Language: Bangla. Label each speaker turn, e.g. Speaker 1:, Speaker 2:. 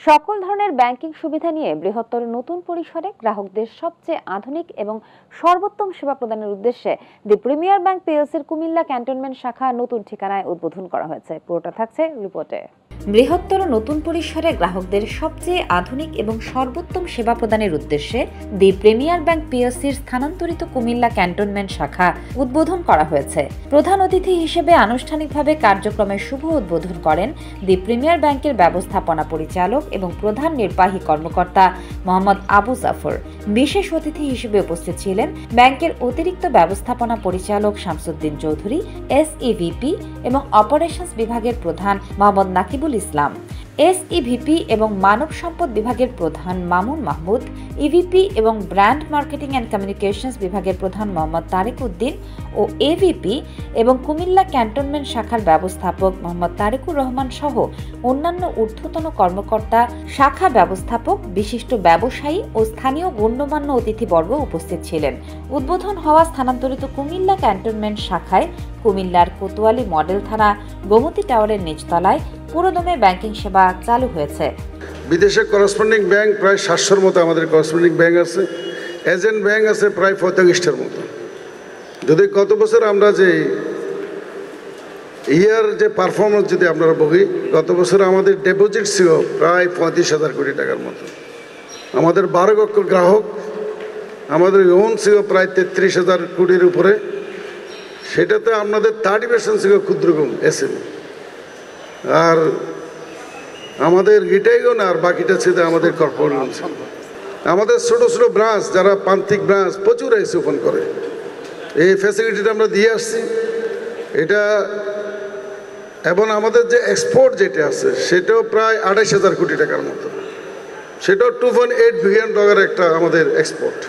Speaker 1: সকল ধরনের ব্যাংকিং সুবিধা নিয়ে বৃহত্তর নতুন পরিসরে গ্রাহকদের সবচেয়ে আধুনিক এবং সর্বোত্তম সেবা প্রদানের উদ্দেশ্যে দি প্রিমিয়ার ব্যাংক পিএলসির কুমিল্লা ক্যান্টনমেন্ট শাখা নতুন ঠিকানায় উদ্বোধন করা হয়েছে। পুরোটা থাকছে রিপোর্টে। বৃহত্তর নতুন পরিসরে গ্রাহকদের সবচেয়ে আধুনিক এবং সর্বোত্তম সেবা প্রদানের উদ্দেশ্যে দি প্রিমিয়ার ব্যাংক পিএলসির স্থানান্তরিত কুমিল্লা ক্যান্টনমেন্ট শাখা উদ্বোধন করা হয়েছে। প্রধান অতিথি হিসেবে আনুষ্ঠানিকভাবে কার্যক্রমের শুভ উদ্বোধন করেন দি প্রিমিয়ার ব্যাংকের ব্যবস্থাপনা পরিচালক এবং প্রধান নির্বাহী কর্মকর্তা মোহাম্মদ আবু জাফর। বিশেষ অতিথি হিসেবে উপস্থিত ছিলেন ব্যাংকের অতিরিক্ত ব্যবস্থাপনা পরিচালক শামসুদ্দিন চৌধুরী, এসইভিপি এবং অপারেশনস বিভাগের প্রধান মোহাম্মদ নাকিবুল ইসলাম, এসইভিপি এবং মানব সম্পদ বিভাগের প্রধান মামুন মাহমুদ, ইভিপি এবং ব্র্যান্ড মার্কেটিং অ্যান্ড কমিউনিকেশনস বিভাগের প্রধান মোহাম্মদ তারেক উদ্দিন ও এভিপি এবং কুমিল্লা ক্যান্টনমেন্ট শাখার ব্যবস্থাপক মোহাম্মদ তারেকুর রহমান সহ অন্যান্য ঊর্ধ্বতন কর্মকর্তা, শাখা ব্যবস্থাপক, বিশিষ্ট ব্যবসায়ী ও স্থানীয় গণ্যমান্য অতিথিবর্গ উপস্থিত ছিলেন। উদ্বোধন হওয়া স্থানান্তরিত কুমিল্লা ক্যান্টনমেন্ট শাখায় কুমিল্লার কোতোয়ালি মডেল থানা গোমতী টাওয়ারের নিচতলায় পুরোদমে ব্যাংকিং সেবা চালু হয়েছে।
Speaker 2: বিদেশে করেসপন্ডিং ব্যাংক প্রায় 700-র মতো আমাদের করেসপন্ডিং ব্যাংক আছে, এজেন্ট ব্যাংক আছে প্রায় 45টার মতো। যদি গত বছর আমরা যে যে পারফরমেন্স যদি আপনারা বলি, গত বছর আমাদের ডিপোজিট ছিল প্রায় 35,000 কোটি টাকার মতো। আমাদের 12 লক্ষ গ্রাহক, আমাদের লোন ছিল প্রায় 33,000 কোটির উপরে। সেটাতে আপনাদের 30% ছিল ক্ষুদ্র এসএমই, আর আমাদের রিটেইলও না, আর বাকিটা ছিল আমাদের কর্পোরেট লোন ছিল। আমাদের ছোটো ছোটো ব্রাঞ্চ, যারা প্রান্তিক ব্রাঞ্চ প্রচুর এসে ওপেন করে, এই ফ্যাসিলিটিটা আমরা দিয়ে আসছি এটা। এবং আমাদের যে এক্সপোর্ট যেটা আছে সেটাও প্রায় 28,000 কোটি টাকার মতো, সেটাও $2.8 বিলিয়ন একটা আমাদের এক্সপোর্ট।